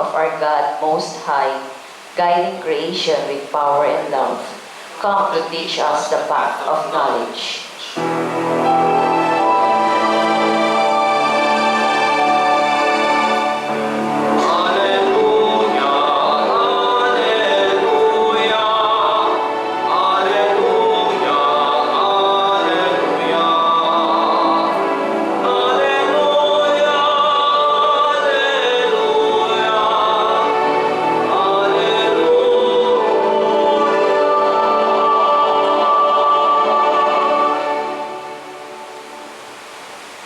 of our God Most High, guiding creation with power and love, come to teach us the path of knowledge.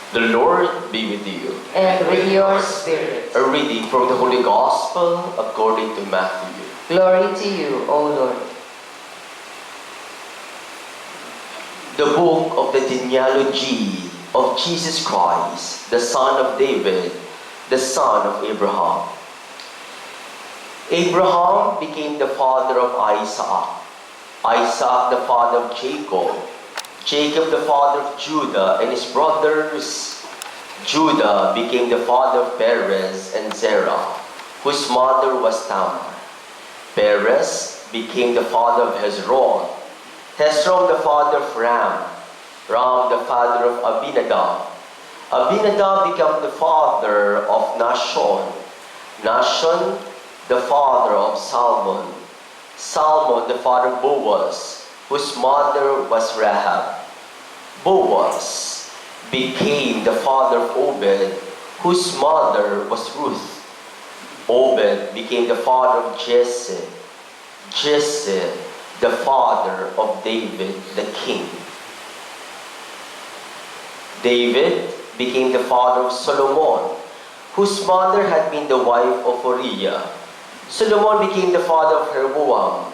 The Lord be with you. And with your spirit. A reading from the Holy Gospel according to Matthew. Glory to you, O Lord. The book of the genealogy of Jesus Christ, the son of David, the son of Abraham. Abraham became the father of Isaac. Isaac the father of Jacob. Jacob the father of Judah and his brothers. Judah became the father of Perez and Zerah, whose mother was Tamar. Perez became the father of Hezron. Hezron the father of Ram. Ram the father of Abinadab. Abinadab became the father of Nahshon. Nahshon the father of Salmon. Salmon the father of Boaz, whose mother was Rahab. Boaz became the father of Obed, whose mother was Ruth. Obed became the father of Jesse. Jesse, the father of David the king. David became the father of Solomon, whose mother had been the wife of Uriah. Solomon became the father of Rehoboam.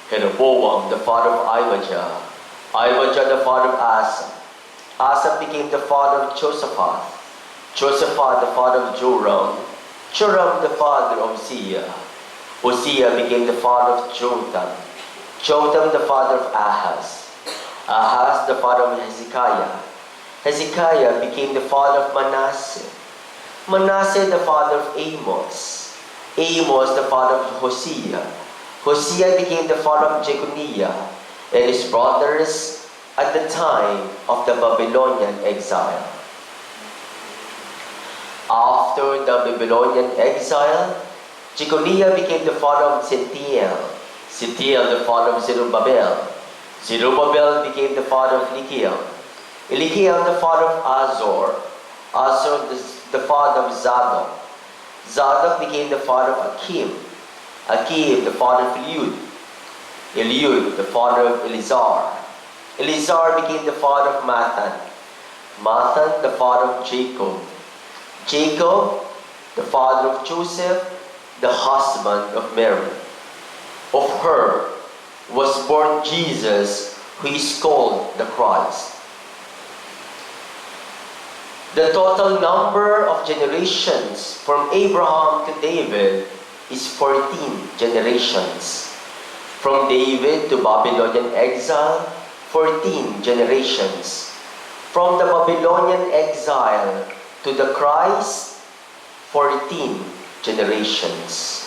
Rehoboam the father of Abijah. Abijah the father of Asa. Asa became the father of Josaphat. Josaphat the father of Joram. Joram the father of Uzziah. Uzziah became the father of Jotham. Jotham the father of Ahaz. Ahaz the father of Hezekiah. Hezekiah became the father of Manasseh. Manasseh the father of Amos. Amos the father of Hosea. Hosea became the father of Jeconiah and his brothers at the time of the Babylonian exile. After the Babylonian exile, Jeconiah became the father of Shealtiel. Shealtiel the father of Zerubbabel. Zerubbabel became the father of Eliakim. Eliakim the father of Azor. Azor the father of Zadok. Zadok became the father of Akim. Akim the father of Eliud. Eliud the father of Eleazar. Eleazar became the father of Mathan. Mathan the father of Jacob. Jacob the father of Joseph, the husband of Mary. Of her was born Jesus, who is called the Christ. The total number of generations from Abraham to David is 14 generations. From David to Babylonian exile, 14 generations. From the Babylonian exile to the Christ, 14 generations.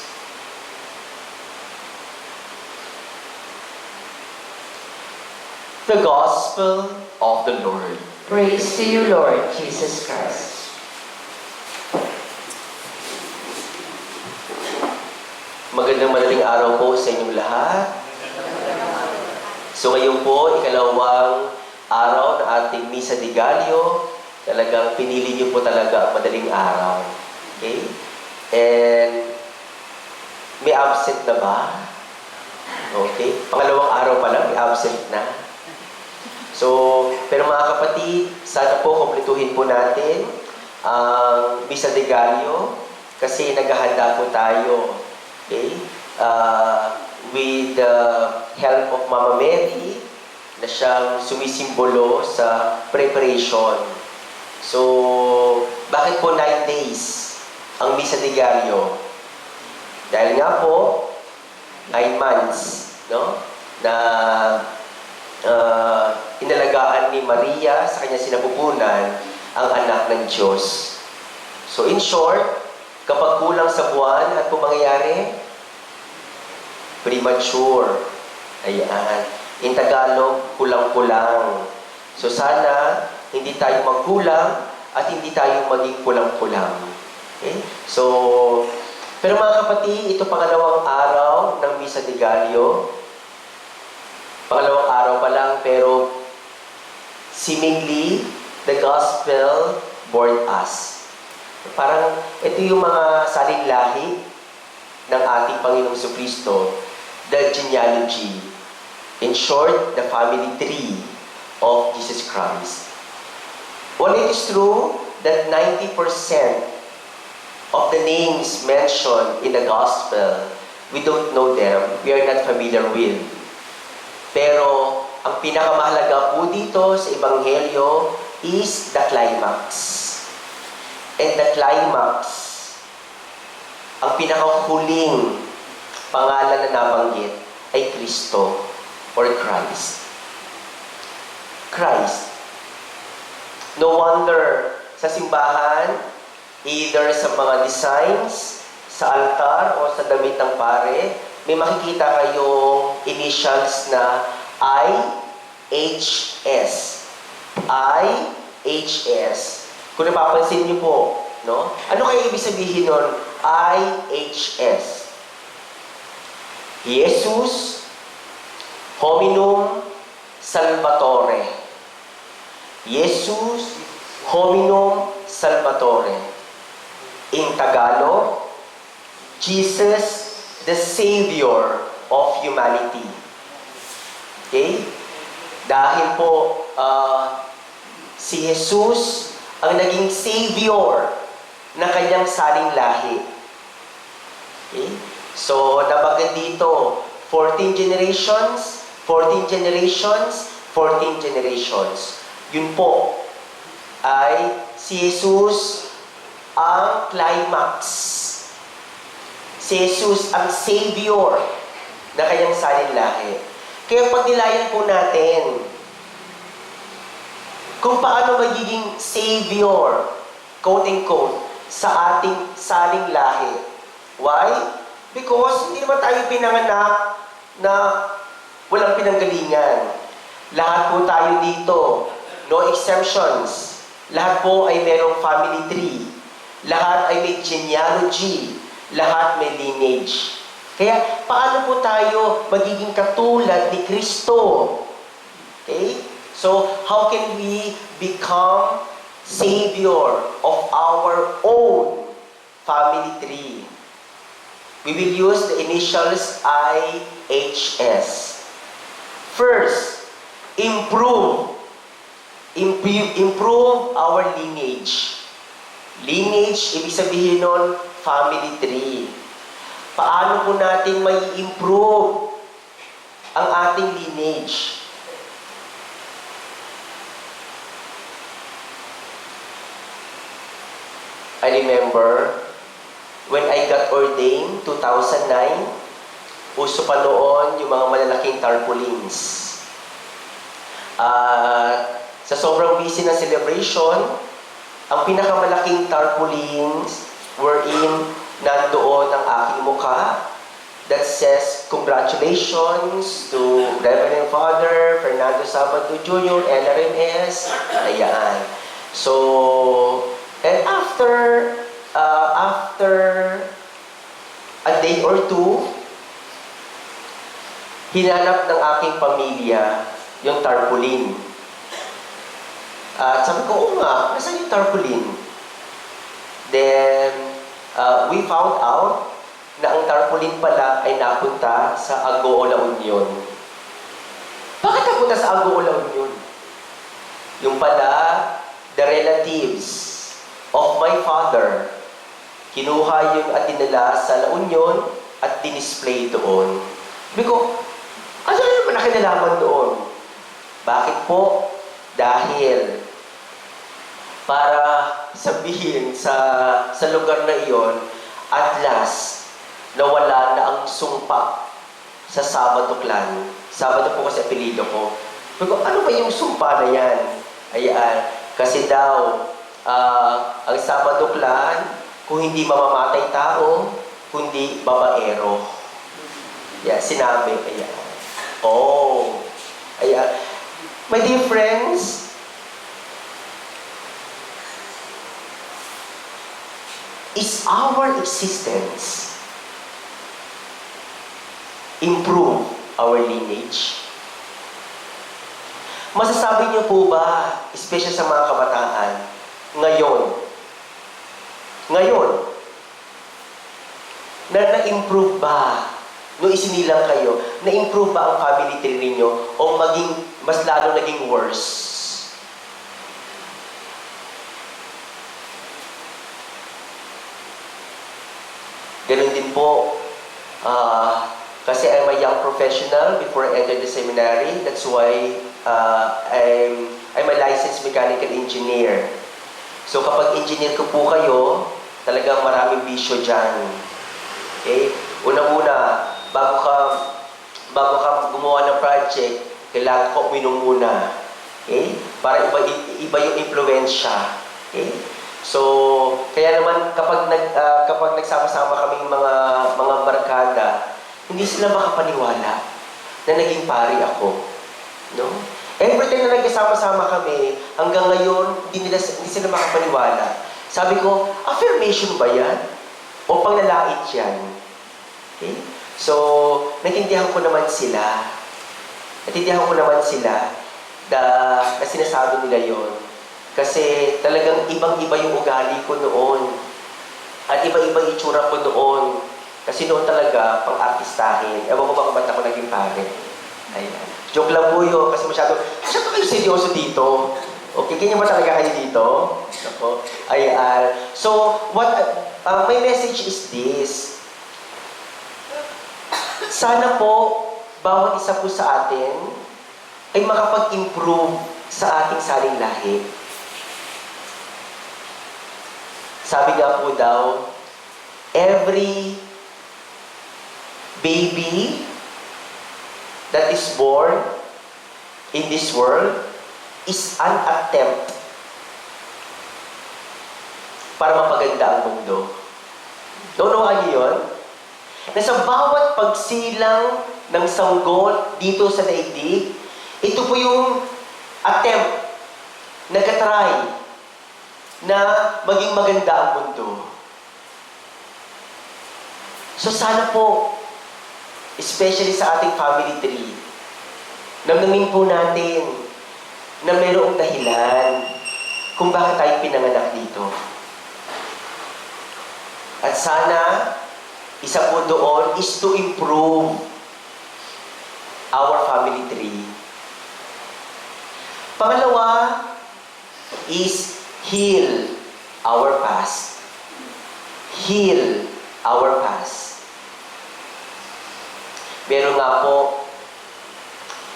The Gospel of the Lord. Praise to you, Lord Jesus Christ. Magandang madaling araw po sa inyong lahat. So ngayon po, ikalawang araw ng ating Misa de Gallo. Talagang pinili niyo po talaga ang madaling araw. Okay? And may absent na ba? Okay? Pangalawang araw pa lang, may absent na. So, pero mga kapatid, sana po kumpletuhin po natin ang Misa de Gallo kasi naghahanda po tayo. Okay? With the help of Mama Mary na siyang sumisimbolo sa preparation. So, bakit po 9 days ang Misa de Gallo? Dahil nga po, 9 months, no? Na inalagaan ni Maria sa kanyang sinapupunan ang anak ng Diyos. So in short, Kapag kulang sa buwan, at kung mangyayari? Premature. Ayan. In Tagalog, kulang-kulang. So sana, hindi tayo magkulang at hindi tayo maging kulang-kulang. Okay? So, pero mga kapatid, ito pangalawang araw ng Misa de Gallo. Pangalawang araw pa lang, pero seemingly, the gospel born us. Parang ito yung mga saling lahi ng ating Panginoong Jesucristo, the genealogy. In short, the family tree of Jesus Christ. While it is true that 90% of the names mentioned in the gospel, we don't know them, we are not familiar with. Pero, ang pinakamahalaga po dito sa Ebanghelyo is the climax. And the climax, ang pinakahuling pangalan na nabanggit ay Kristo or Christ. Christ. No wonder sa simbahan, either sa mga designs, sa altar o sa damit ng pare, may makikita kayong initials na IHS. IHS. Kung napapansin niyo po, no? Ano kaya ibig sabihin nun? IHS. Jesus Hominum Salvatore. Jesus Hominum Salvatore. In Tagalog, Jesus, the Savior of humanity. Okay? Dahil po, si Jesus ang naging Savior na kanyang saling lahi. Okay? So, nabanggit dito, 14 generations, 14 generations, 14 generations. Yun po ay si Jesus ang climax. Si Jesus ang Savior na kanyang saling lahi. Kaya pag nilayan po natin kung paano magiging Savior, quote-unquote, sa ating saling lahi. Why? Because hindi naman tayo pinanganak na walang pinanggalingan. Lahat po tayo dito, no exemptions. Lahat po ay merong family tree. Lahat ay may genealogy. Lahat may lineage. Kaya, paano po tayo magiging katulad ni Kristo? Okay? So, how can we become Savior of our own family tree? We will use the initials IHS. First, improve our lineage. Lineage, ibig sabihin nun, family tree. Paano po natin may improve ang ating lineage? I remember when I got ordained, 2009, uso pa noon yung mga malalaking tarpaulins. Sa sobrang busy ng celebration, ang pinakamalaking tarpaulins wherein nandoon ang aking mukha that says, "Congratulations to Reverend Father Fernando Sabado Jr., LRMS." Ayan. So, and after a day or two, hinanap ng aking pamilya yung tarpaulin. At sabi ko, oo nga, nasaan yung tarpaulin? Then, we found out na ang tarpaulin pala ay napunta sa Agoo La Union. Bakit napunta sa Agoo La Union? Yung pala, the relatives of my father, kinuha yung at dinala sa La Union at dinisplay doon. Sabi ko, ano naman nakinalaman doon? Bakit po? Dahil para sabihin sa lugar na iyon, at last, nawala na ang sumpa sa Sabado Clan. Sabado po kasi apelido ko. Sabi ko, ano ba yung sumpa na yan? Ayan, kasi daw, ang Sabado Clan kung hindi mamamatay tao, kundi babaero. Yeah, sinabi. Ayan. Oh. Ayan. My dear friends, is our existence improve our lineage? Masasabi niyo po ba, especially sa mga kabataan, ngayon, na-improve ba, nung isinilang kayo, na-improve ba ang family tree ninyo o mas lalo naging worse? Ganun din po, kasi I'm a young professional before I entered the seminary. That's why I'm a licensed mechanical engineer. So kapag engineer ko po kayo, talagang maraming bisyo dyan. Okay? Unang-una, bago ka gumawa ng project, kailangan ko uminom muna. Okay? Para iba yung impluensya. Okay? So, kaya naman kapag nagsama-sama kaming mga barkada, hindi sila makapaniwala na naging pari ako. No? Every time na nagsama-sama kami, hanggang ngayon, hindi sila makapaniwala. Sabi ko, affirmation ba yan? O panglalait yan? Okay? So, natindihan ko naman sila. Na sinasabi nila yon. Kasi talagang ibang-iba yung ugali ko noon. At iba-iba yung itsura ko noon. Kasi noon talaga, pang-artistahin. Ewan ko ba kung ba't ako naging pare. Ayan. Joke lang po yun, kasi masyado kayo seryoso dito. Okay, ganyan ba talaga kayo dito? Ako. Ayan. So, my message is this. Sana po, bawat isa po sa atin ay makapag-improve sa ating saling lahi. Sabi nga po daw, every baby that is born in this world is an attempt para mapaganda ang mundo. Naunawaan niyo yun? Na sa bawat pagsilang ng sanggol dito sa daigdig, ito po yung attempt, nagkatry na maging maganda ang mundo. So sana po, especially sa ating family tree, namnamin po natin na mayroong dahilan kung bakit tayo pinanganak dito. At sana, isa po doon is to improve our family tree. Pangalawa is heal our past. Heal our past. Meron nga po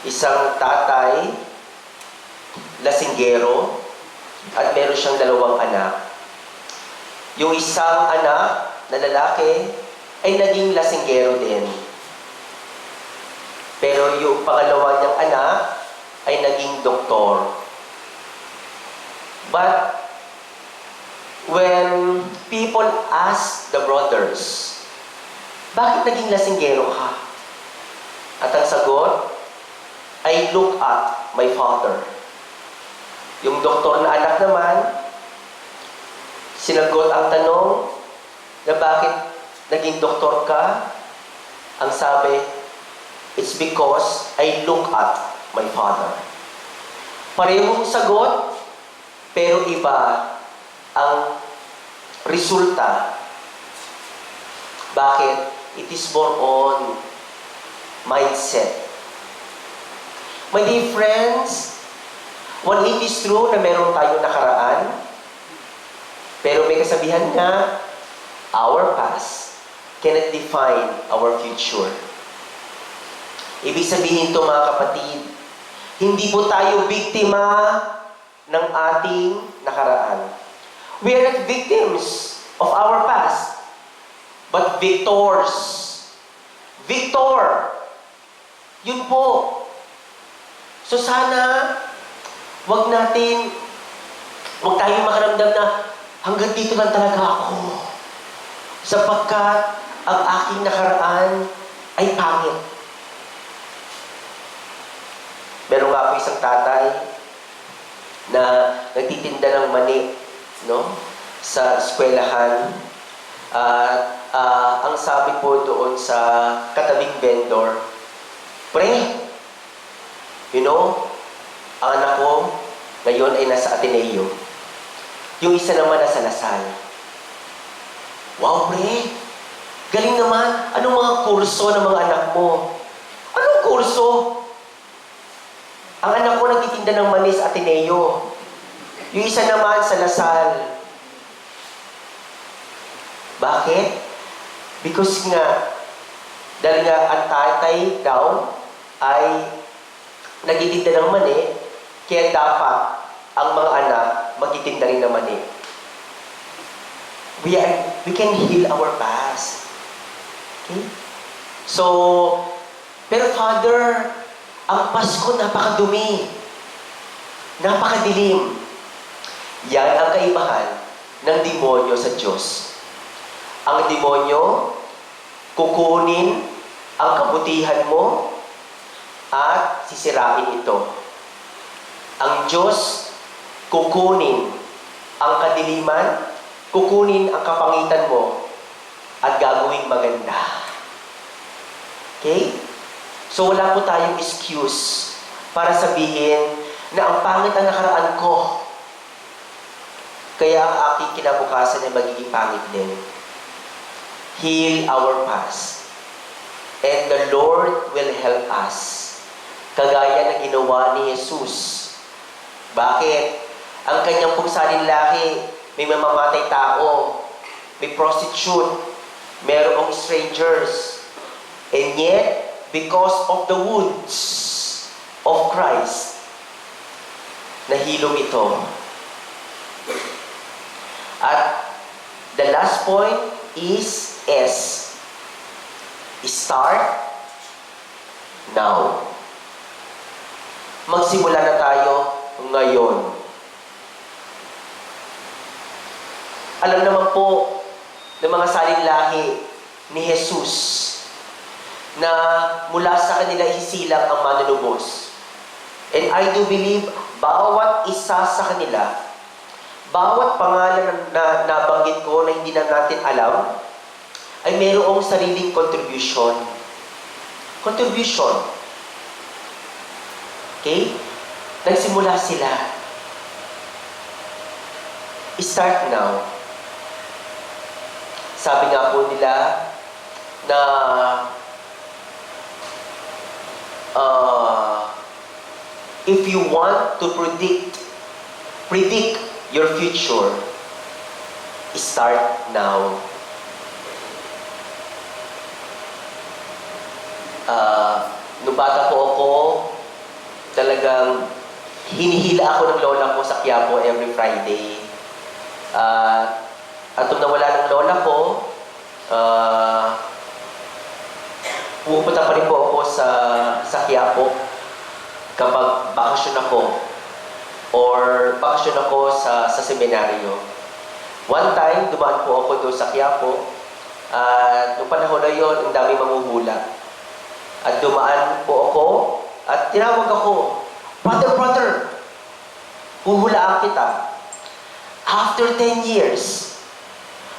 isang tatay, lasinggero, at meron siyang 2 anak. Yung isang anak na lalaki ay naging lasinggero din. Pero yung pangalawa niyang anak ay naging doktor. But when people ask the brothers, bakit naging lasinggero ka? At ang sagot, I look at my father. Yung doktor na anak naman, sinagot ang tanong na bakit naging doktor ka? Ang sabi, it's because I look at my father. Parehong sagot, pero iba ang resulta. Bakit? It is more on mindset. My dear friends, while it is true na meron tayong nakaraan, pero may kasabihan nga, our past cannot define our future. Ibig sabihin ito mga kapatid, hindi po tayo biktima ng ating nakaraan. We are not victims of our past, but victors. Victor! Yun po. So sana, wag tayong makaramdam na hanggang dito lang talaga ako. sapagkat ang aking nakaraan ay pangit. Meron nga po isang tatay na nagtitinda ng mani, no? Sa eskwelahan. At ang sabi po doon sa katabing vendor, "Pre, you know, ang anak ko ngayon ay nasa Ateneo. Yung isa naman nasa Lasal." "Wow, pre! Galing naman! Anong mga kurso ng mga anak mo?" "Anong kurso? Ang anak ko nagtitinda ng mani sa Ateneo. Yung isa naman sa Lasal." Bakit? Because nga, dahil nga ang tatay daw ay nagtitinda ng mani, kaya dapat ang mga anak magtitinda rin ng mani. We can heal our past. Okay? So, pero Father, ang Pasko napakadumi. Napakadilim. Yan ang kaibahan ng demonyo sa Diyos. Ang demonyo, kukunin ang kabutihan mo at sisirain ito. Ang Diyos, kukunin ang kadiliman, kukunin ang kapangitan mo at gagawing maganda. Okay? So wala po tayong excuse para sabihin na ang pangit ang nakaraan ko, kaya ang aking kinabukasan ay magiging pangit din. Heal our past. And the Lord will help us. Kagaya ng ginawa ni Jesus. Bakit? Ang kanyang pong salinlaki, may mamamatay tao, may prostitute, merong strangers. And yet, because of the wounds of Christ, nahilom ito. At the last point is S. Start now. Magsimula na tayo ngayon. Alam naman po ng mga salinlahi ni Jesus na mula sa kanila isisilang ang manunubos. And I do believe bawat isa sa kanila, bawat pangalan na nabanggit ko na hindi na natin alam, ay mayroong sariling contribution. Contribution. Okay? Nagsimula sila. Start now. Sabi nga po nila na if you want to predict your future, start now. Nung bata po ako, talagang hinihila ako ng lola ko sa Quiapo every Friday. At nung nawala ng lola ko, pupunta pa rin po ako sa Quiapo kapag bakasyon ako or bakasyon ako sa seminaryo. One time, dumaan po ako doon sa Quiapo at nung panahon na yun, ang dami manghuhula. At dumaan po ako at tinawag ako, Brother, huhulaan kita. After 10 years,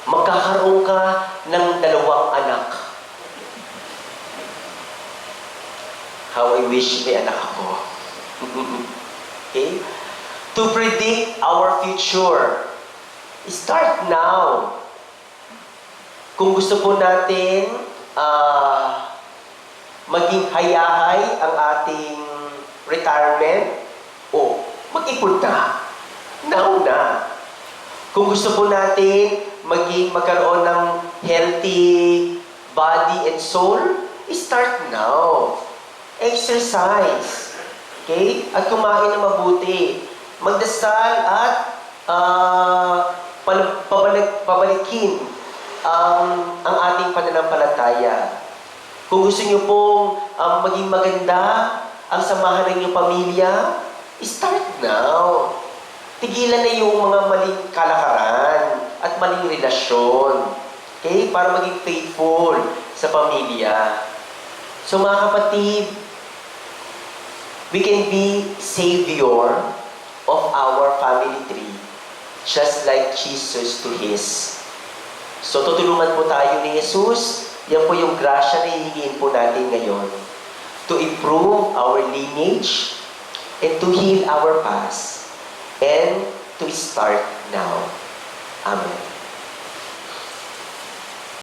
magkakaroon ka ng 2 anak. How I wish may anak ako. Okay? To predict our future, start now. Kung gusto po natin maging hayahay ang ating retirement, mag-ipon na. Now na. Kung gusto po natin magkaroon ng healthy body and soul, start now. Exercise. Okay? At kumain na mabuti. Magdasal at pabalikin ang ating pananampalataya. Kung gusto niyo pong maging maganda ang samahan ng inyong pamilya, start now. Tigilan na yung mga maling kalakaran at maling relasyon. Okay? Para maging faithful sa pamilya. So mga kapatid, we can be savior of our family tree, just like Jesus to His. So tutulungan po tayo ni Jesus. Yan po yung grasya na hihingin po natin ngayon. To improve our lineage and to heal our past and to start now. Amen.